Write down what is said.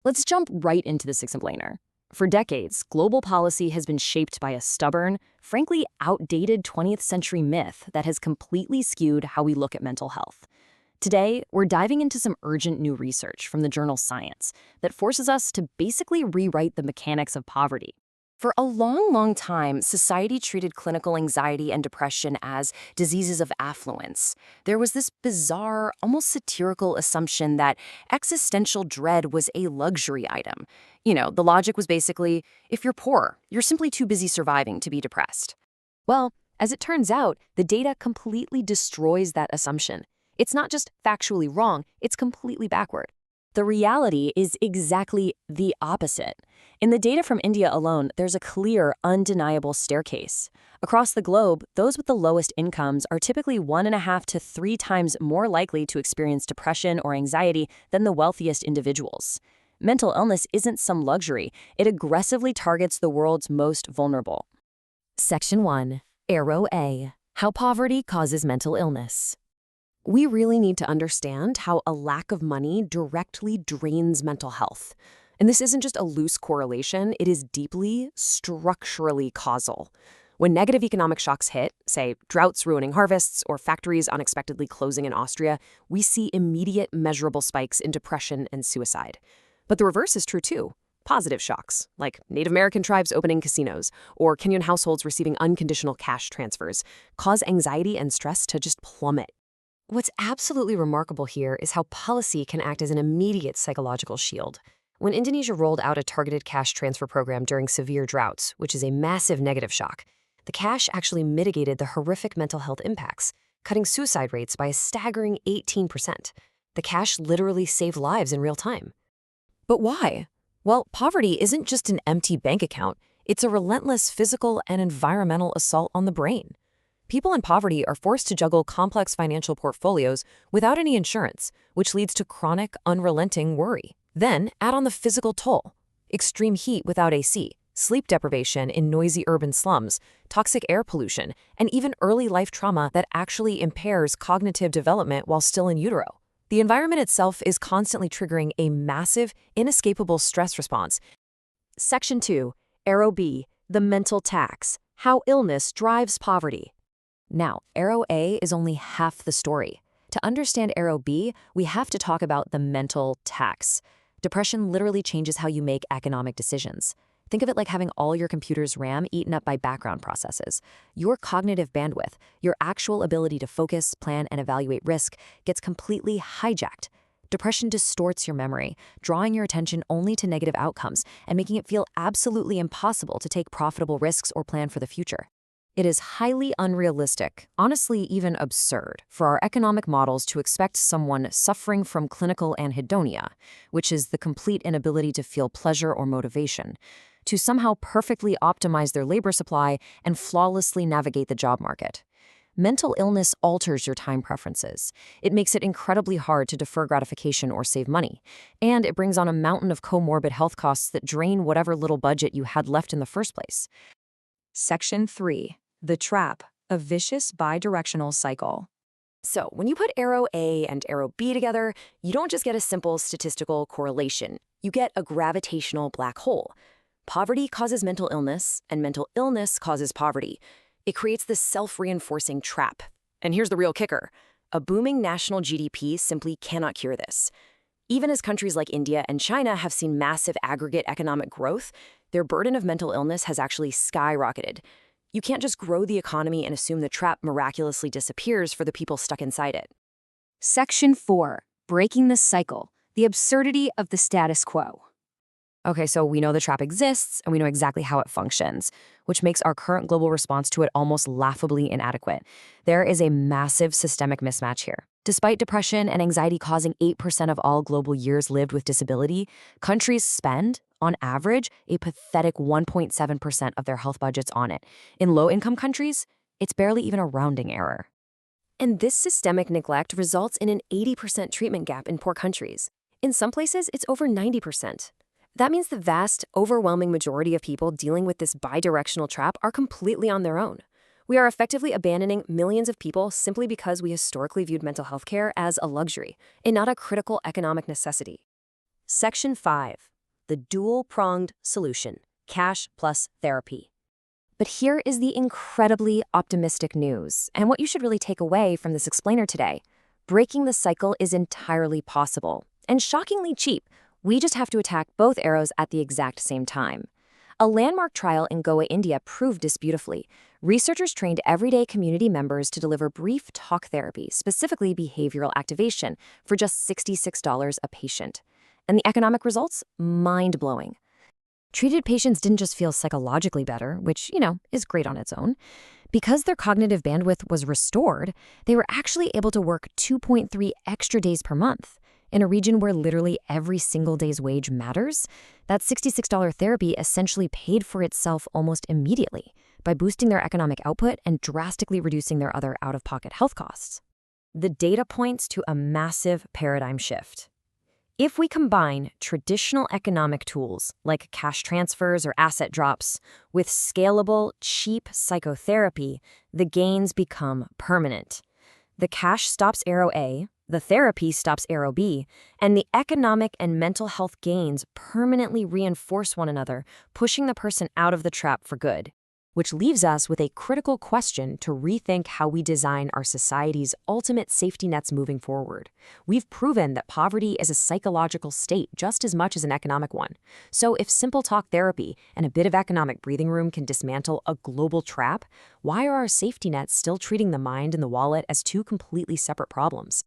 Let's jump right into the six-explainer. For decades, global policy has been shaped by a stubborn, frankly outdated 20th century myth that has completely skewed how we look at mental health. Today, we're diving into some urgent new research from the journal Science that forces us to basically rewrite the mechanics of poverty. For a long time, society treated clinical anxiety and depression as diseases of affluence. There was this bizarre, almost satirical assumption that existential dread was a luxury item. The logic was basically, if you're poor, you're simply too busy surviving to be depressed. Well, as it turns out, the data completely destroys that assumption. It's not just factually wrong, it's completely backward. The reality is exactly the opposite. In the data from India alone, there's a clear, undeniable staircase. Across the globe, those with the lowest incomes are typically 1.5 to 3 times more likely to experience depression or anxiety than the wealthiest individuals. Mental illness isn't some luxury. It aggressively targets the world's most vulnerable. Section 1. Arrow A. How poverty causes mental illness. We really need to understand how a lack of money directly drains mental health. And this isn't just a loose correlation, it is deeply, structurally causal. When negative economic shocks hit, say droughts ruining harvests or factories unexpectedly closing in Austria, we see immediate measurable spikes in depression and suicide. But the reverse is true too. Positive shocks, like Native American tribes opening casinos or Kenyan households receiving unconditional cash transfers, cause anxiety and stress to just plummet. What's absolutely remarkable here is how policy can act as an immediate psychological shield. When Indonesia rolled out a targeted cash transfer program during severe droughts, which is a massive negative shock, the cash actually mitigated the horrific mental health impacts, cutting suicide rates by a staggering 18%. The cash literally saved lives in real time. But why? Well, poverty isn't just an empty bank account. It's a relentless physical and environmental assault on the brain. People in poverty are forced to juggle complex financial portfolios without any insurance, which leads to chronic, unrelenting worry. Then add on the physical toll: extreme heat without AC, sleep deprivation in noisy urban slums, toxic air pollution, and even early life trauma that actually impairs cognitive development while still in utero. The environment itself is constantly triggering a massive, inescapable stress response. Section 2. Arrow B. The mental tax. How illness drives poverty. Now, Arrow A is only half the story. To understand Arrow B, we have to talk about the mental tax. Depression literally changes how you make economic decisions. Think of it like having all your computer's RAM eaten up by background processes. Your cognitive bandwidth, your actual ability to focus, plan, and evaluate risk, gets completely hijacked. Depression distorts your memory, drawing your attention only to negative outcomes and making it feel absolutely impossible to take profitable risks or plan for the future. It is highly unrealistic, honestly even absurd, for our economic models to expect someone suffering from clinical anhedonia, which is the complete inability to feel pleasure or motivation, to somehow perfectly optimize their labor supply and flawlessly navigate the job market. Mental illness alters your time preferences. It makes it incredibly hard to defer gratification or save money. And it brings on a mountain of comorbid health costs that drain whatever little budget you had left in the first place. Section 3. The trap, a vicious bidirectional cycle. So, when you put Arrow A and Arrow B together, you don't just get a simple statistical correlation. You get a gravitational black hole. Poverty causes mental illness, and mental illness causes poverty. It creates this self-reinforcing trap. And here's the real kicker. A booming national GDP simply cannot cure this. Even as countries like India and China have seen massive aggregate economic growth, their burden of mental illness has actually skyrocketed. You can't just grow the economy and assume the trap miraculously disappears for the people stuck inside it. Section 4. Breaking the cycle. The absurdity of the status quo. Okay, so we know the trap exists, and we know exactly how it functions, which makes our current global response to it almost laughably inadequate. There is a massive systemic mismatch here. Despite depression and anxiety causing 8% of all global years lived with disability, countries spend, on average, a pathetic 1.7% of their health budgets on it. In low-income countries, it's barely even a rounding error. And this systemic neglect results in an 80% treatment gap in poor countries. In some places, it's over 90%. That means the vast, overwhelming majority of people dealing with this bidirectional trap are completely on their own. We are effectively abandoning millions of people simply because we historically viewed mental health care as a luxury and not a critical economic necessity. Section 5. The dual-pronged solution, cash plus therapy. But here is the incredibly optimistic news, and what you should really take away from this explainer today. Breaking the cycle is entirely possible, and shockingly cheap. We just have to attack both arrows at the exact same time. A landmark trial in Goa, India proved this beautifully. Researchers trained everyday community members to deliver brief talk therapy, specifically behavioral activation, for just $66 a patient. And the economic results? Mind-blowing. Treated patients didn't just feel psychologically better, which, is great on its own. Because their cognitive bandwidth was restored, they were actually able to work 2.3 extra days per month. In a region where literally every single day's wage matters, that $66 therapy essentially paid for itself almost immediately by boosting their economic output and drastically reducing their other out-of-pocket health costs. The data points to a massive paradigm shift. If we combine traditional economic tools like cash transfers or asset drops with scalable, cheap psychotherapy, the gains become permanent. The cash stops arrow A, the therapy stops arrow B, and the economic and mental health gains permanently reinforce one another, pushing the person out of the trap for good. Which leaves us with a critical question to rethink how we design our society's ultimate safety nets moving forward. We've proven that poverty is a psychological state just as much as an economic one. So if simple talk therapy and a bit of economic breathing room can dismantle a global trap, why are our safety nets still treating the mind and the wallet as two completely separate problems?